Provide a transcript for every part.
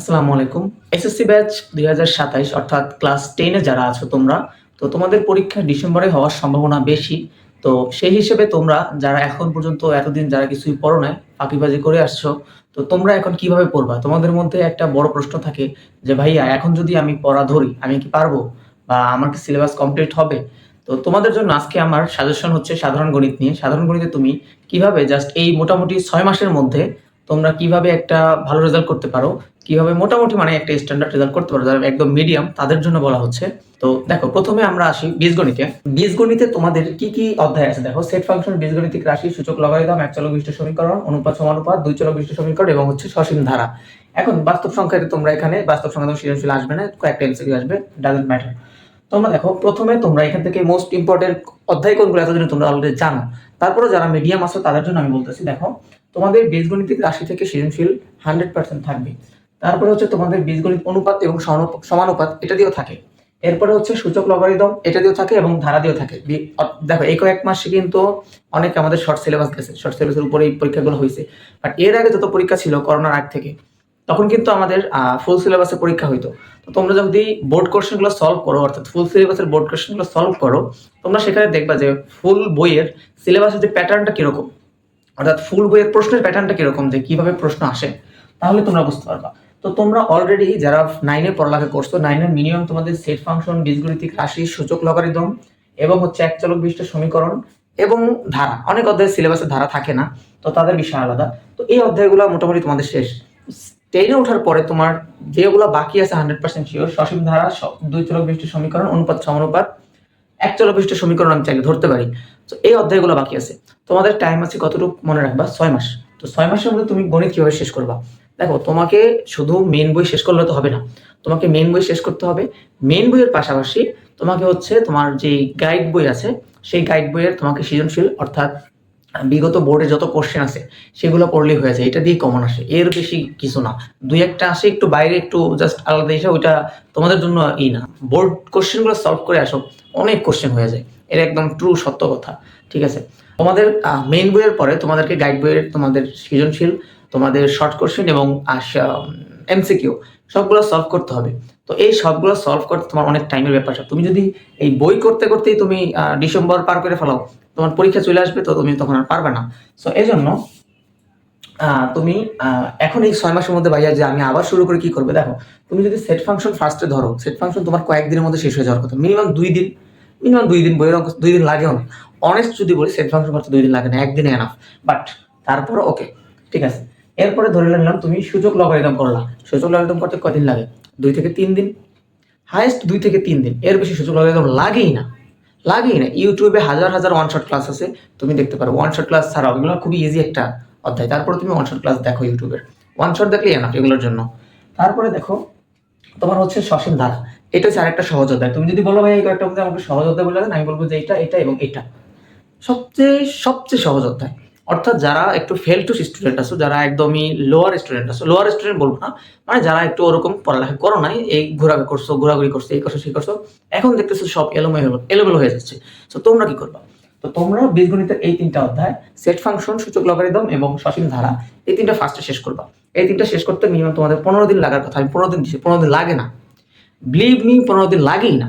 আসসালামু আলাইকুম। SSC batch ২০২৭ অর্থাৎ ক্লাস 10 এ যারা আছো তোমরা, তো তোমাদের পরীক্ষা ডিসেম্বরে হওয়ার সম্ভাবনা বেশি। তো সেই হিসেবে তোমরা যারা এখন পর্যন্ত এতদিন যারা কিছুই পড়ো নাই, ফাঁকিবাজি করে আসছো, তো তোমরা এখন কিভাবে পড়বা? তোমাদের মধ্যে একটা বড় প্রশ্ন থাকে যে, "ভাইয়া এখন যদি আমি পড়া ধরি, আমি কি পারবো? বা আমার কি সিলেবাস কমপ্লিট হবে?" তো তোমাদের জন্য আজকে আমার সাজেশন হচ্ছে সাধারণ গণিত নিয়ে। সাধারণ গণিতে তুমি কিভাবে জাস্ট এই মোটামুটি ৬ মাসের মধ্যে তোমরা কিভাবে একটা ভালো রেজাল্ট করতে পারো, কিভাবে মোটামুটি মানে একটা স্ট্যান্ডার্ড রেজাল্ট করতে পারো, যারা একদম মিডিয়াম তাদের জন্য বলা হচ্ছে। তো দেখো, প্রথমে আমরা আসি বীজগণিতে। বীজগণিতে তোমাদের কি কি অধ্যায় আছে দেখো। সেট ফাংশন, বীজগণিতিক রাশি, সূচক, লগারিদম, এক চলক বিশিষ্ট সমীকরণ, অনুপাত সমানুপাত, দুই চলক বিশিষ্ট সমীকরণ এবং হচ্ছে সসীম ধারা। এখন বাস্তব সংখ্যাতে তোমরা এখানে বাস্তব সংখ্যা সৃজনশীল আসবে না, কয়েকটা এমসিকিউ আসবে, ডাজন্ট ম্যাটার। তোমরা দেখো, প্রথমে তোমরা এখান থেকে মোস্ট ইম্পর্টেন্ট অধ্যায় কোনগুলো এতদিন তোমরা অলরেডি জানো, তারপরে যারা মিডিয়াম আছো তাদের জন্য আমি বলতেছি। দেখো, তোমাদের বীজগণিতিক রাশি থেকে সৃজনশীল 100% থাকবে। তারপরে হচ্ছে তোমাদের বীজগণিত অনুপাত এবং সমানুপাত, এটা দিয়েও থাকে। এরপরে হচ্ছে সূচক, লগারিদম, এটা দিয়েও থাকে এবং ধারা দিয়েও থাকে। দেখো, এই কয়েক মাসে কিন্তু অনেক আমাদের শর্ট সিলেবাস গেছে, শর্ট সিলেবাসের উপরে এই পরীক্ষাগুলো হয়েছে। বাট এর আগে যত পরীক্ষা ছিল করোনার আগ থেকে, তখন কিন্তু আমাদের ফুল সিলেবাসের পরীক্ষা হইতো। তো তোমরা যদি বোর্ড কোশ্চেনগুলো সলভ করো, অর্থাৎ ফুল সিলেবাসের বোর্ড কোশ্চেনগুলো সলভ করো, তোমরা সেখানে দেখবা যে ফুল বইয়ের সিলেবাসের যে প্যাটার্নটা কিরকম, অর্থাৎ ফুল বইয়ের প্রশ্নের প্যাটার্নটা কিরকম, যে কিভাবে প্রশ্ন আসে, তাহলে তোমরা বুঝতে পারবা। তো তোমরা অলরেডি যারা 9 পড়ালেখা করছো, 9 মিনিমাম তোমাদের সেট ফাংশন, বীজগণিতিক রাশি, সূচক, লগারিদম এবং হচ্ছে এক চলক বিশিষ্ট সমীকরণ এবং ধারা, অনেক অধ্যায়ের সিলেবাসে ধারা থাকে না, তো তাদের বিষয় আলাদা। তো এই অধ্যায়গুলো মোটামুটি তোমাদের শেষ। 10 ওঠার পরে তোমার যেগুলো বাকি আছে 100% শিওর, সসীম ধারা, দুই চলক বিশিষ্ট সমীকরণ, অনুপাত সমানুপাত, এক চলক বিশিষ্ট সমীকরণ আমি চাইলে ধরতে পারি। তো এই অধ্যায়গুলো বাকি আছে। তোমাদের টাইম আছে কতটুকু মনে রাখবা? 6 মাস। তো 6 মাসের মধ্যে তুমি গণিত কিভাবে শেষ করবা? দেখো, তোমাকে শুধু মেইন বই শেষ করলে তো হবে না। তোমাকে মেইন বই শেষ করতে হবে। মেইন বইয়ের পাশাপাশি তোমাকে হচ্ছে তোমার যে গাইড বই আছে, সেই গাইড বইয়ের তোমাকে সৃজনশীল, অর্থাৎ বিগত বোর্ডে যত কোশ্চেন আছে সেগুলো পড়লেই হয়ে যায়। এটা দিয়ে কমন আসে, এর বেশি কিছু না। দুই একটা আসে একটু বাইরে, একটু জাস্ট আলাদা এসে, ওইটা তোমাদের জন্য না। বোর্ড কোশ্চেনগুলো সলভ করে আসো, অনেক কোশ্চেন হয়ে যায়। এটা একদম ট্রু সত্য কথা। ঠিক আছে, তোমাদের মেইন বইয়ের পরে তোমাদেরকে গাইড বইয়ের তোমাদের সৃজনশীল, তোমাদের শর্ট কোশ্চেন এবং এমসিকিউ সবগুলো সলভ করতে হবে। তো এই সবগুলো সলভ করতে তোমার অনেক টাইমের ব্যাপার। তুমি যদি এই বই করতে করতেই তুমি ডিসেম্বর পার করে ফেলাও, তোমার পরীক্ষা চলে আসবে, তো তুমি তখন আর পারবে না। সো এই জন্য তুমি এখন এই 6 মাসের মধ্যে ভাইয়া যে আমি আবার শুরু করে কি করবে, দেখো, তুমি যদি সেট ফাংশন ফার্স্টে ধরো, সেট ফাংশন তোমার কয়েকদিনের মধ্যে শেষ হয়ে যাওয়ার কথা, মিনিমাম 2 দিন। মিনিমাম 2 দিন, বইয়ের অঙ্ক 2 দিন লাগেও না। অনেস্ট যদি বলি, সেট ফাংশন করতে 2 দিন লাগে না, একদিনে এনাফ। বাট তারপর ওকে, ঠিক আছে। এরপরে ধরে নিলাম তুমি সূচক, লগারিদম করলা। সূচক, লগারিদম করতে কদিন লাগে? 2 থেকে 3 দিন, হাইয়েস্ট 2 থেকে 3 দিন। এর বেশি সূচক, লগারিদম লাগেই না, লাগেই না। ইউটিউবে হাজার হাজার ওয়ান শট ক্লাস আছে, তুমি দেখতে পারো। ওয়ান শট ক্লাস ছাড়াও এগুলো খুবই ইজি একটা অধ্যায়। তারপরে তুমি ওয়ান শট ক্লাস দেখো ইউটিউবের, ওয়ান শট দেখলেই এনাফ এগুলোর জন্য। তারপরে দেখো, তোমার হচ্ছে সসীম ধারা। এটা হচ্ছে আরেকটা সহজ অধ্যায়। তুমি যদি বলো ভাই এই কয়েকটা মধ্যে আমাকে সহজ অধ্যায় বলে দেন, আমি বলবো যে এটা, এটা এবং এটা সবচেয়ে সবচেয়ে সহজ অধ্যায়। অর্থাৎ যারা একটু ফেল টু স্টুডেন্ট আছো, যারা একদমই লোয়ার স্টুডেন্ট আছো, লোয়ার স্টুডেন্ট বলবো না, মানে যারা একটু ওরকম পড়ালেখা করো নাই, এই ঘোরাঘুরি করছো, এই করছো সেই করছো, এখন দেখতেছো সব এলোমেলো হয়ে যাচ্ছে। তো তোমরা কি করবা? তো তোমরা বীজগণিতের এই 3টা অধ্যায়, সেট ফাংশন, সূচক, লগারিদম এবং সসীম ধারা, এই 3টা ফার্স্টে শেষ করবা। এই 3টা শেষ করতে মিনিমাম তোমাদের 15 দিন লাগার কথা। আমি 15 দিন দিচ্ছি, 15 দিন লাগে না, বিলিভ মি, 15 দিন লাগেই না।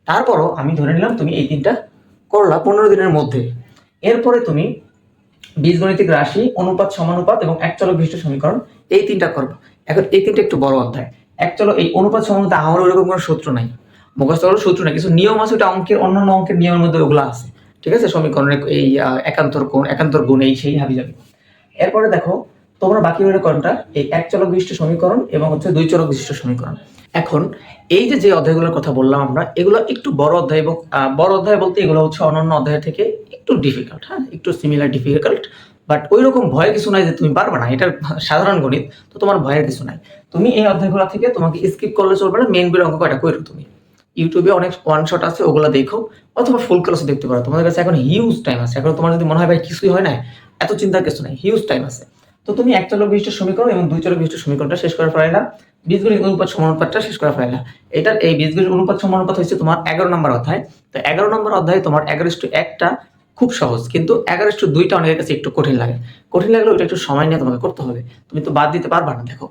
তারপরও আমি ধরে নিলাম তুমি এই 3টা করলা 15 দিনের মধ্যে। এরপরে তুমি বীজগণিতিক রাশি, অনুপাত সমানুপাত এবং এক চলক বিশিষ্ট সমীকরণ, এই 3টা করবা। এখন এই 3টা একটু বড় অধ্যায়। এক চলো, এই অনুপাত সমানুপাত আমার ওরকম কোনো সূত্র নাই, মুখস্থ করার সূত্র নাই, কিছু নিয়ম আছে, ওটা অঙ্কের অন্যান্য অঙ্কের নিয়মের মধ্যে ওগুলো আছে। ঠিক আছে, সমীকরণের এই একান্তর গুণ, এই সেই হাবি যাবে। এরপরে দেখো, তোমরা বাকি রইল কোনটা? এই এক চলক বিশিষ্ট সমীকরণ এবং হচ্ছে দুই চলক বিশিষ্ট সমীকরণ। এখন এই যে অধ্যায়গুলোর কথা বললাম আমরা, এগুলো একটু বড় অধ্যায় এবং বড় অধ্যায় বলতে এগুলো হচ্ছে অন্যান্য অধ্যায় থেকে একটু ডিফিকাল্ট, হ্যাঁ, একটু সিমিলার ডিফিকাল্ট। বাট ওই রকম ভয়ের কিছু নাই যে তুমি পারবে না, এটা সাধারণ গণিত, তো তোমার ভয়ের কিছু নাই। তুমি এই অধ্যায়গুলো থেকে তোমাকে স্কিপ করলে চলবে না। মেইন বইয়ের অঙ্ক কয়টা করো তুমি, ইউটিউবে অনেক ওয়ান শট আছে, ওগুলো দেখো, অথবা ফুল ক্লাসও দেখতে পারো। তোমাদের কাছে এখন হিউজ টাইম আছে। এখন তোমার যদি মনে হয় ভাই কিছুই হয় না, এত চিন্তার কিছু নাই, হিউজ টাইম আছে। তো তুমি এক চলক বিশিষ্ট সমীকরণ এবং দুই চলক বিশিষ্ট সমীকরণটা শেষ করে ফেলাইলা, বীজগণিত অনুপাত সমানুপাতটা শেষ করে ফেলাইলা। এটার এই বীজগণিত অনুপাত সমানুপাত হচ্ছে তোমার 11 নম্বর অধ্যায়। তো 11 নম্বর অধ্যায় তোমার 11:1টা খুব সহজ, কিন্তু 11:2টা অনেকের কাছে একটু কঠিন লাগে। কঠিন লাগলে ওইটা একটু সময় নিয়ে তোমাকে করতে হবে, তুমি তো বাদ দিতে পারবা না। দেখো,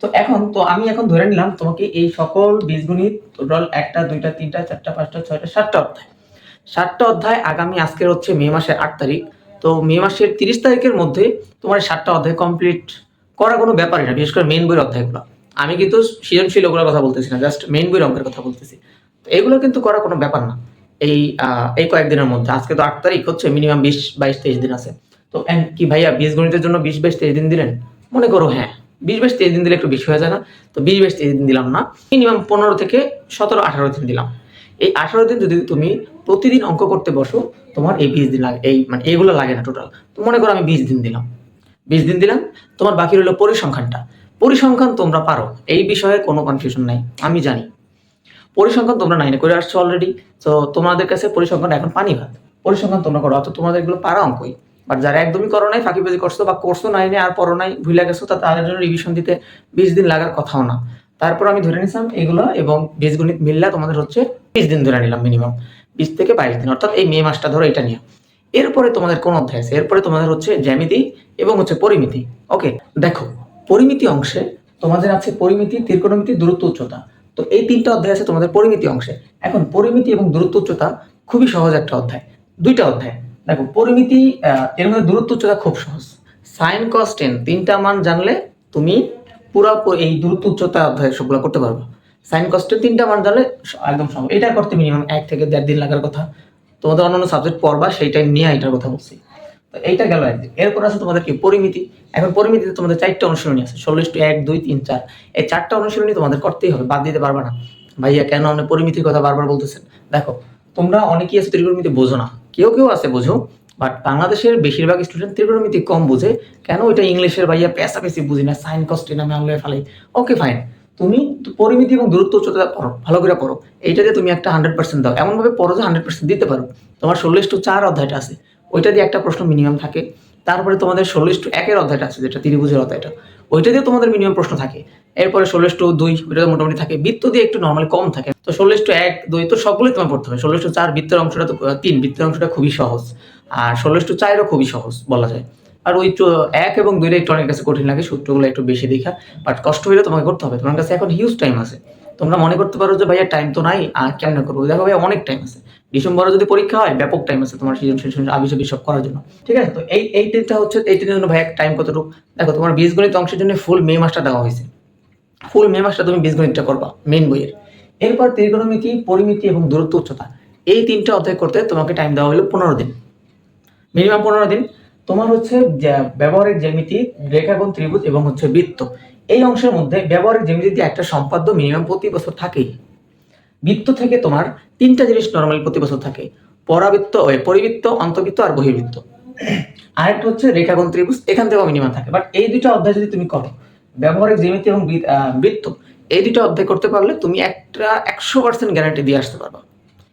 তো আমি এখন ধরে নিলাম তোমাকে এই সকল বীজগণিত টোটাল 1টা 2টা 3টা 4টা 5টা 6টা 7টা অধ্যায়, 7টা অধ্যায় আজকের হচ্ছে মে মাসের 8 তারিখ। তো মে মাসের 30 তারিখের মধ্যে তোমার 7টা অধ্যায় কমপ্লিট করা কোনো ব্যাপারই না, বিশেষ করে মেইন বইয়ের অধ্যায়গুলো। আমি কিন্তু সৃজনশীল ওগুলোর কথা বলতেছি না, জাস্ট মেইন বইয়ের অঙ্কের কথা বলতেছি। তো এগুলো কিন্তু করা কোনো ব্যাপার না এই কয়েকদিনের মধ্যে। আজকে তো 8 তারিখ হচ্ছে, মিনিমাম 20-22-23 দিন আছে। তো কি ভাইয়া বীজগণিতের জন্য 20-22-23 দিন দিলেন? মনে করো হ্যাঁ, 20-22-23 দিন দিলে একটু বেশি হয়ে যায় না? তো 20-22-23 দিন দিলাম না, মিনিমাম 15 থেকে 17-18 দিন দিলাম। এই 18 দিন যদি তুমি প্রতিদিন অঙ্ক করতে বসো, তোমার এই 20 দিন লাগে, মানে এইগুলো লাগে না টোটাল। তো মনে করো আমি 20 দিন দিলাম, 20 দিন দিলাম, তোমার বাকি রইল পরিসংখ্যানটা। পরিসংখ্যান তোমরা পারো, এই বিষয়ে কোনো কনফিউশন নাই, আমি জানি। পরিসংখ্যান তোমরা 9-এ করে আসছো অলরেডি, তো তোমাদের কাছে পরিসংখ্যান এখন পানি ভাত। পরিসংখ্যান তোমরা করো, অত তোমাদের এগুলো পারা অঙ্কই। বাট যারা একদমই করো নাই, ফাঁকিবাজি করছো বা করছো 9-এ আর পড়ো নাই, ভুলে গেছো, তাদের জন্য রিভিশন দিতে 20 দিন লাগার কথাও না। তারপর আমি ধরে নিলাম এগুলো এবং বীজগণিত মিললে তোমাদের হচ্ছে 20 দিন ধরে নিলাম, মিনিমাম 20 থেকে 22 দিন, অর্থাৎ এই মে মাসটা ধরো এটা নিয়ে। এরপরে তোমাদের কোন অধ্যায় আছে? এরপরে তোমাদের হচ্ছে জ্যামিতি এবং হচ্ছে পরিমিতি। ওকে, দেখো পরিমিতি অংশে তোমাদের আছে পরিমিতি, ত্রিকোণমিতি, দূরত্ব, উচ্চতা। তো এই 3টা অধ্যায় আছে তোমাদের পরিমিতি অংশে। এখন পরিমিতি এবং দূরত্ব উচ্চতা খুবই সহজ একটা অধ্যায়, 2টা অধ্যায়। দেখো পরিমিতি, এর মধ্যে দূরত্ব উচ্চতা খুব সহজ। সাইন কস টেন 3টা মান জানলে তুমি পুরো এই দূরত্ব উচ্চতা অধ্যায় সবগুলো করতে পারবে। সাইন কস টেন 3টা মান জানলে একদম সহজ। এটা করতে মিনিমাম 1 থেকে 1.5 দিন লাগার কথা। তোমাদের অন্যান্য সাবজেক্ট পড়বা, সেই টাইম নিয়ে এটার কথা বলছি। তো এইটা গেল একদিন। এরপর আছে তোমাদের কি পরিমিতি। এখন পরিমিতিতে তোমাদের 4টা অনুশীলনী আছে, 16:1 2 3 4। এই 4টা অনুশীলনী তোমাদের করতেই হবে, বাদ দিতে পারবে না। ভাইয়া কেন আপনি পরিমিতির কথা বারবার বলতেছেন? দেখো তোমরা অনেকেই আছে ত্রিকোণমিতি বোঝো না, কেউ আছে বোঝো, বাট বাংলাদেশের বেশিরভাগ স্টুডেন্ট ত্রিকোণমিতি কম বোঝে। কেন? এটা ইংলিশের ভাইয়া পেশাপেশি বুঝি না, সাইন কস টেন আমি আঙুলে ফেলাই। ওকে ফাইন, তুমি পরিমিতি এবং দূরত্ব উচ্চতা পড়ো, ভালো করে পড়ো। এইটাতে তুমি একটা 100% দাও, এমনভাবে পড়ো যে 100% দিতে পারো। তোমার 16:4 অধ্যায়টা আছে, ওইটা দিয়ে একটা প্রশ্ন মিনিমাম থাকে। তারপরে তোমাদের 16:1 অধ্যায়টা আছে, যেটা ত্রিভুজের অধ্যায়টা, ওইটা দিয়ে তোমাদের মিনিমাম প্রশ্ন থাকে। এরপরে 16:2 ওইটা মোটামুটি থাকে। বৃত্ত দিয়ে একটু নর্মালি কম থাকে। তো 16:1 2 তো সবগুলোই তোমার পড়তে হবে। 16:4 বৃত্তের অংশটা তো 3 বৃত্তের অংশটা খুবই সহজ, আর 16:4ও খুবই সহজ বলা যায়। আর ওই 1 এবং 2 একটু অনেক কাছে কঠিন লাগে, সূত্রগুলো একটু বেশি দেখা, বাট কষ্ট হইলে তোমাকে করতে হবে। তোমার কাছে এখন হিউজ টাইম আছে। তোমরা মনে করতে পারো যে ভাইয়া টাইম তো নাই, আর কেমনে করবো? দেখো ভাইয়া অনেক টাইম আছে। ডিসেম্বরে যদি পরীক্ষা হয়, ব্যাপক টাইম আছে তোমার সৃজনশীল আবিষ্কার সব করার জন্য। ঠিক আছে? তো এই দিনটা হচ্ছে, এই দিনের জন্য ভাইয়া টাইম কতটুকু? দেখো তোমার বীজগণিত অংশের জন্য ফুল মে মাসটা দেওয়া হয়েছে। ফুল মে মাসটা তুমি বীজগণিতটা করবা মেইন বইয়ের। এরপর ত্রিকোণমিতি, পরিমিতি এবং দূরত্ব উচ্চতা, এই 3টা অধ্যায় করতে তোমাকে টাইম দেওয়া হলো 15 দিন, মিনিমাম 15 দিন। তোমার হচ্ছে ব্যবহারিক জ্যামিতি, রেখাগুণ, ত্রিভুজ এবং হচ্ছে বৃত্ত, এই অংশের মধ্যে ব্যবহারিক জ্যামিতিতে একটা সম্পাদ্য মিনিমাম প্রতি বছর থাকেই। বৃত্ত থেকে তোমার 3টা জিনিস নর্মালি প্রতি বছর থাকে, পরিবৃত্ত, অন্তবৃত্ত আর বহির্বৃত্ত। আরেকটা হচ্ছে রেখাগুণ, ত্রিভুজ, এখান থেকেও মিনিমাম থাকে। বাট এই 2টা অধ্যায় যদি তুমি করো, ব্যবহারিক জ্যামিতি এবং বৃত্ত, এই 2টা অধ্যায় করতে পারলে তুমি একটা 100% গ্যারান্টি দিয়ে আসতে পারবা,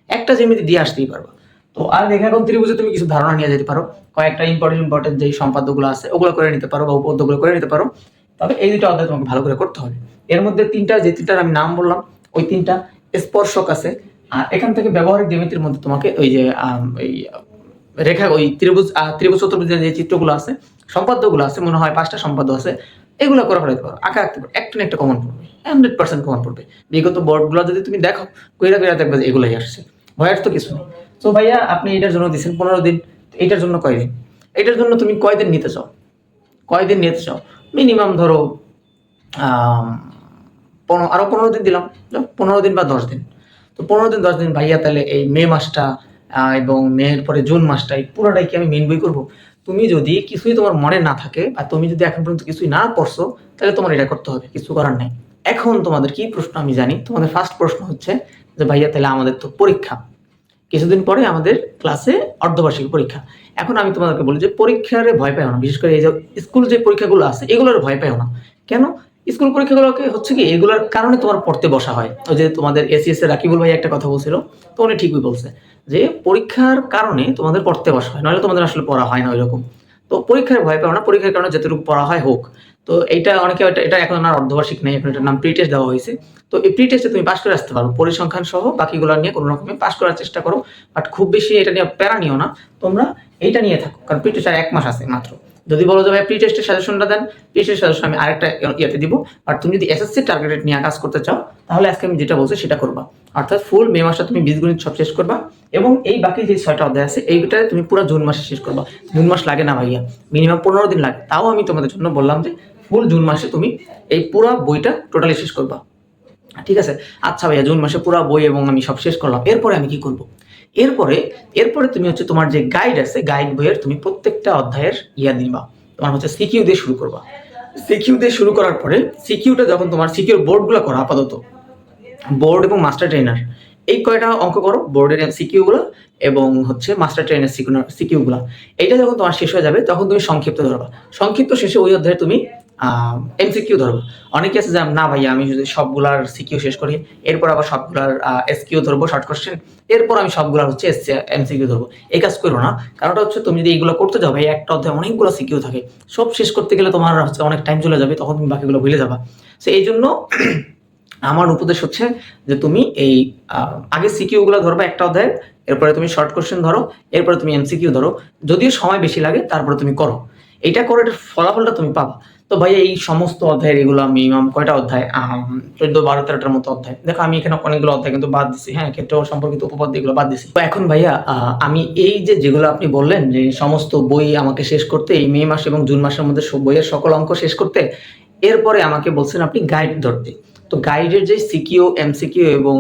একটা জ্যামিতি দিয়ে আসতেই পারবা। তো আর রেখাগুণ, ত্রিভুজে তুমি কিছু ধারণা নিয়ে যেতে পারো, কয়েকটা ইম্পর্টেন্ট যে সম্পাদ্যগুলো আছে ওগুলো করে নিতে পারো বা উপপাদ্যগুলো করে নিতে পারো। তবে এই 2টা অধ্যায় তোমাকে ভালো করে করতে হবে। এর মধ্যে 3টা, যে 3টার আমি নাম বললাম, ওই 3টা স্পর্শক আছে। আর এখান থেকে ব্যবহারিক জ্যামিতির মধ্যে তোমাকে ওই যে রেখা, ওই ত্রিভুজ চতুর্ভুজের যে চিত্রগুলো আছে, সম্পাদ্যগুলো আছে, মনে হয় 5টা সম্পাদ্য আছে, এগুলো করে ফেলাতে পারো, আঁকা আঁকতে পারো। একটা না একটা কমন পড়বে, 100% কমন পড়বে। বিগত বোর্ডগুলো যদি তুমি দেখো, কইরা দেখবে যে এগুলোই আসছে, ভয়ের তো কিছু নেই। তো ভাইয়া আপনি এটার জন্য দিচ্ছেন 15 দিন, এটার জন্য কয়দিন? এটার জন্য তুমি কয়দিন নিতে চাও? মিনিমাম ধরো আরো 15 দিন দিলাম, 15 দিন বা 10 দিন। তো 15 দিন 10 দিন ভাইয়া, তাহলে এই মে মাসটা এবং মের পরে জুন মাসটা, এই পুরোটাই কি আমি মেন বই করবো? তুমি যদি কিছুই তোমার মনে না থাকে, বা তুমি যদি এখন পর্যন্ত কিছুই না পড়ছো, তাহলে তোমার এটা করতে হবে, কিছু করার নাই। এখন তোমাদের কি প্রশ্ন আমি জানি, তোমাদের ফার্স্ট প্রশ্ন হচ্ছে যে ভাইয়া তাহলে আমাদের তো পরীক্ষা, কিছুদিন পরে আমাদের ক্লাসে অর্ধবার্ষিক পরীক্ষা। এখন আমি তোমাদেরকে বলি যে পরীক্ষার ভয় পাও না, বিশেষ করে এই যে স্কুল যে পরীক্ষাগুলো আছে এগুলোর ভয় পাও না। কেন? স্কুল পরীক্ষাগুলোকে হচ্ছে কি, এগুলোর কারণে তোমার পড়তে বসা হয়। ওই যে তোমাদের এসিএস এর রাকিবুল ভাই একটা কথা বলছিল, তো উনি ঠিকই বলছে যে পরীক্ষার কারণে তোমাদের পড়তে বসা হয়, নাহলে তোমাদের আসলে পড়া হয় না ওইরকম। তো পরীক্ষার ভয় পাও না, পরীক্ষার কারণে যতটুকু পড়া হয় হোক। তো এইটা অনেকে, এটা এখন আর অর্ধবার্ষিক নেই, এখন এটার নাম প্রি টেস্ট দেওয়া হয়েছে। তো এই প্রি টেস্টে তুমি পাস করে আসতে পারো, পরিসংখ্যান সহ বাকিগুলো নিয়ে কোনো রকমে পাস করার চেষ্টা করো। বাট খুব বেশি এটা নিয়ে প্যারা নিও না তোমরা, এইটা নিয়ে থাকো, কারণ প্রি টেস্ট আর 1 মাস আছে মাত্র। যদি বলো যে ভাই প্রি টেস্টের সাজেশনটা দেন, প্রি টেস্টের সাজেশন আমি আরেকটা ইয়েতে দিব। আর তুমি যদি এসএসসি টার্গেটেড নিয়ে কাজ করতে চাও তাহলে আজকে আমি যেটা বলছি সেটা করবা। অর্থাৎ ফুল মে মাসটা তুমি বীজগণিত সব শেষ করবা এবং এই বাকি যে 6টা অধ্যায় আছে এইটাতে তুমি পুরো জুন মাসে শেষ করবা। জুন মাস লাগে না ভাইয়া, মিনিমাম 15 দিন লাগে। তাও আমি তোমাদের জন্য বললাম যে ফুল জুন মাসে তুমি এই পুরো বইটা টোটালি শেষ করবা, ঠিক আছে? আচ্ছা ভাইয়া, জুন মাসে পুরো বই এবং আমি সব শেষ করলাম, এরপরে আমি কি করব? এরপরে তুমি হচ্ছে তোমার যে গাইড আছে, গাইড বইয়ের তুমি প্রত্যেকটা অধ্যায়ের দিবা। তোমার হচ্ছে সিকিউ দিয়ে শুরু করবা। সিকিউ দিয়ে শুরু করার পরে সিকিউটা যখন তোমার সিকিউর বোর্ডগুলো করো, আপাতত বোর্ড এবং মাস্টার ট্রেনার এই কয়টা অঙ্ক করো, বোর্ডের সিকিউ গুলো এবং হচ্ছে মাস্টার ট্রেনার সিকিউ গুলা। এইটা যখন তোমার শেষ হয়ে যাবে তখন তুমি সংক্ষিপ্ত ধরবা। সংক্ষিপ্ত শেষে ওই অধ্যায়ে তুমি এমসিকিউ ধরবো। অনেকে আছে যে না ভাইয়া আমি যদি সবগুলার সিকিউ শেষ করি এরপর আবার সবগুলার এসকিউ ধরবো, শর্ট কোশ্চেন, এরপর আমি সবগুলার হচ্ছে এমসিকিউ ধরবো। এই কাজ করো না। কারণটা হচ্ছে তুমি যদি এইগুলো করতে যাও ভাই, একটা অধ্যায়ে অনেকগুলো সিকিউ থাকে, সব শেষ করতে গেলে তোমার হচ্ছে অনেক টাইম চলে যাবে, তখন তুমি বাকিগুলো ভুলে যাবা। তো এই জন্য আমার উপদেশ হচ্ছে যে তুমি এই আগে সিকিউ গুলো ধরবা একটা অধ্যায়, এরপরে তুমি শর্ট কোশ্চেন ধরো, এরপরে তুমি এমসিকিউ ধরো। যদিও সময় বেশি লাগে তারপরে তুমি করো। এইটা করে এটার ফলাফলটা তুমি পাবা। তো ভাই এই সমস্ত অধ্যায়ের এগুলো মিনিমাম কয়টা অধ্যায়, 14, 12, 13টার মতো অধ্যায়। দেখো আমি এখানে অনেকগুলো অধ্যায় কিন্তু বাদ দিছি, হ্যাঁ, ক্ষেত্র সম্পর্কিত উপপাদ্য এগুলো বাদ দিছি। তো এখন ভাইয়া আমি এই যেগুলো আপনি বললেন যে সমস্ত বই আমাকে শেষ করতে এই মে মাস এবং জুন মাসের মধ্যে বইয়ের সকল অঙ্ক শেষ করতে, এরপরে আমাকে বলছেন আপনি গাইড ধরতে। তো গাইডের যে সিকিউ, এমসিকিউ এবং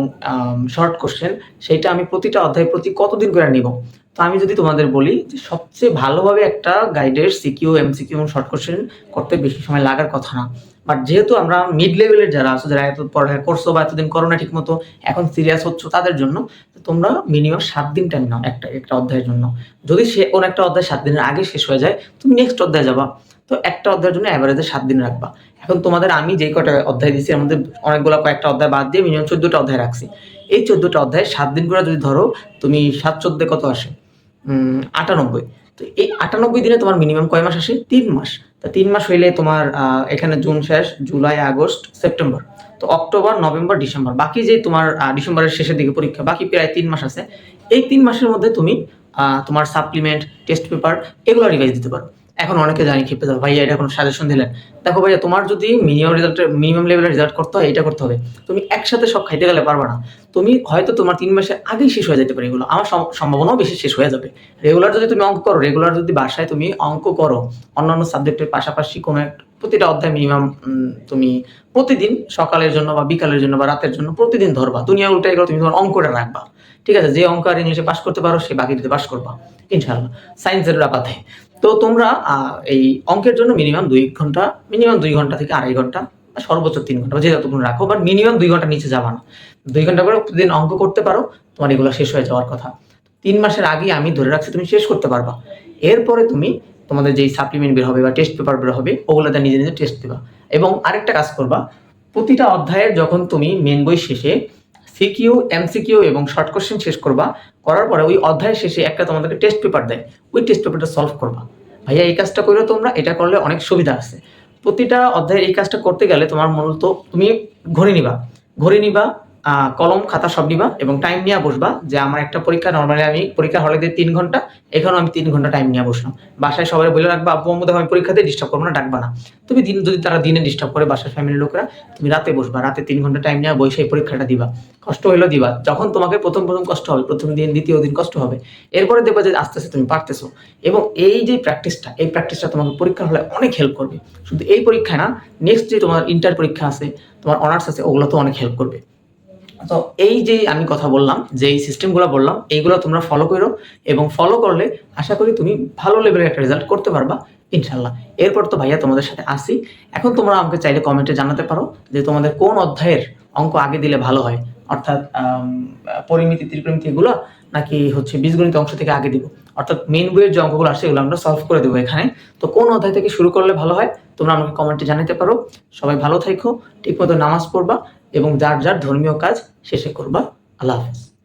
শর্ট কোশ্চেন সেটা আমি প্রতিটা অধ্যায় প্রতি কতদিন করে নিব? তো আমি যদি তোমাদের বলি যে সবচেয়ে ভালোভাবে একটা গাইডের সিকিউ, এমসিকিউ এবং শর্ট কোশ্চেন করতে বেশি সময় লাগার কথা না। বাট যেহেতু আমরা মিড লেভেলের যারা আছো, যারা এত পড়ালেখা করছো বা এতদিন করো না ঠিক মতো, এখন সিরিয়াস হচ্ছ, তাদের জন্য তোমরা মিনিমাম 7 দিন টাইম নাও একটা অধ্যায়ের জন্য। যদি সে কোন একটা অধ্যায় 7 দিনের আগে শেষ হয়ে যায়, তুমি নেক্সট অধ্যায়ে যাবা। তো একটা অধ্যায়ের জন্য অ্যাভারেজে 7 দিন রাখবা। এখন তোমাদের আমি যেই কটা অধ্যায় দিচ্ছি এর মধ্যে অনেকগুলো কয়েকটা অধ্যায় বাদ দিয়ে মিনিমাম 14টা অধ্যায় রাখছি। এই 14টা অধ্যায় 7 দিন করে যদি ধরো, তুমি 7 কত আসে? 98। তো এই 98 দিনে তোমার মিনিমাম কয় মাস আসে? 3 মাস। তো 3 মাস হইলে তোমার এখানে জুন শেষ, জুলাই, আগস্ট, সেপ্টেম্বর, তো অক্টোবর, নভেম্বর, ডিসেম্বর, বাকি যে তোমার ডিসেম্বরের শেষের দিকে পরীক্ষা, বাকি প্রায় 3 মাস আছে। এই 3 মাসের মধ্যে তুমি তোমার সাপ্লিমেন্ট, টেস্ট পেপার এগুলো রিভাইজ দিতে পারো। এখন অনেকে জানি খেপে যাবে, ভাইয়া এটা কোনো সাজেশন দিলেন? দেখো ভাইয়া, তোমার যদি মিনিমাম লেভেলের রেজাল্ট করতে হয় এটা করতে হবে। তুমি একসাথে সব খাইতে গেলে পারবে না। তুমি হয়তো তোমার 3 মাসের আগেই শেষ হয়ে যেতে পারে এগুলো, আমার সম্ভাবনাও বেশি শেষ হয়ে যাবে। রেগুলার যদি তুমি অঙ্ক করো, রেগুলার যদি বাসায় তুমি অঙ্ক করো, অন্যান্য সাবজেক্টের পাশাপাশি কোনো প্রতিটা অধ্যায় মিনিমাম তুমি প্রতিদিন সকালের জন্য বা বিকালের জন্য বা রাতের জন্য প্রতিদিন ধরবা। দুনিয়া উল্টে গেলে তুমি তোমার অঙ্কটা রাখবা, ঠিক আছে? যে অঙ্ক আর ইংলিশে পাস করতে পারো সে বাকি দিতে পাস করবা ইনশাআল্লাহ, সায়েন্সের ব্যাপারে। তো তোমরা এই অঙ্কের জন্য মিনিমাম 2 ঘন্টা থেকে 2.5 ঘন্টা, সর্বোচ্চ 3 ঘন্টা যে যতক্ষণ রাখো, বাট মিনিমাম 2 ঘন্টার নিচে যাবা না। 2 ঘন্টা করে প্রতিদিন অঙ্ক করতে পারো, তোমার এগুলো শেষ হয়ে যাওয়ার কথা। 3 মাসের আগে আমি ধরে রাখছি তুমি শেষ করতে পারবা। এরপরে তুমি তোমাদের যেই সাপ্লিমেন্ট বের হবে বা টেস্ট পেপার বের হবে ওগুলোতে নিজে নিজে টেস্ট দিবা। এবং আরেকটা কাজ করবা, প্রতিটা অধ্যায়ের যখন তুমি মেন বই শেষে সিকিউ, এমসিকিউ এবং শর্ট কোশ্চেন শেষ করবা, করার পরে ওই অধ্যায়ের শেষে একটা তোমাদেরকে টেস্ট পেপার দেয়, ওই টেস্ট পেপারটা সলভ করবা। ভাইয়া এই কাজটা করো তোমরা, এটা করলে অনেক সুবিধা আছে। প্রতিটা অধ্যায়ের এই কাজটা করতে গেলে তোমার মূলত তুমি ঘড়ি নিবা, কলম খাতা সব নিবা এবং টাইম নিয়ে বসবা যে আমার একটা পরীক্ষা, নর্মালি আমি পরীক্ষা হলে দিয়ে 3 ঘন্টা, এখানেও আমি 3 ঘন্টা টাইম নিয়ে বসলাম। বাসায় সবাই বলে রাখবা, আব্বু আম্মু দেখো আমি পরীক্ষাতে ডিস্টার্ব করবো না, ডাকবা না। তুমি যদি তারা দিনে ডিস্টার্ব করে বাসার ফ্যামিলির লোকরা, তুমি রাতে বসবা, রাতে 3 ঘন্টা টাইম নিয়ে বসে এই পরীক্ষাটা দিবা। কষ্ট হইলেও দিবা। যখন তোমাকে প্রথম কষ্ট হবে, প্রথম দিন, দ্বিতীয় দিন কষ্ট হবে, এরপরে দেখবা যে আস্তে আস্তে তুমি পারতেছো। এবং এই যে প্র্যাকটিসটা তোমাকে পরীক্ষার হলে অনেক হেল্প করবে। শুধু এই পরীক্ষায় না, নেক্সট যে তোমার ইন্টার পরীক্ষা আছে, তোমার অনার্স আছে, ওগুলো তো অনেক হেল্প করবে। তো এই যে আমি কথা বললাম, যে এই সিস্টেমগুলো বললাম, এইগুলো তোমরা ফলো করো এবং ফলো করলে আশা করি তুমি ভালো লেভেলের একটা রেজাল্ট করতে পারবা ইনশাল্লাহ। এরপর তো ভাইয়া তোমাদের সাথে আসি। এখন তোমরা আমাকে চাইলে কমেন্টে জানাতে পারো যে তোমাদের কোন অধ্যায়ের অঙ্ক আগে দিলে ভালো হয়, অর্থাৎ পরিমিতি, ত্রিকোণমিতি এগুলো, নাকি হচ্ছে বীজগণিত অংশ থেকে আগে দিব। অর্থাৎ মেন বইয়ের যে অঙ্কগুলো আসছে এগুলো আমরা সলভ করে দেবো এখানে। তো কোন অধ্যায় থেকে শুরু করলে ভালো হয় তোমরা আমাকে কমেন্টে জানাতে পারো। সবাই ভালো থাকো, ঠিকমতো নামাজ পড়বা এবং যার যার ধর্মীয় কাজ শেষে করবা। আল্লাহ হাফেজ।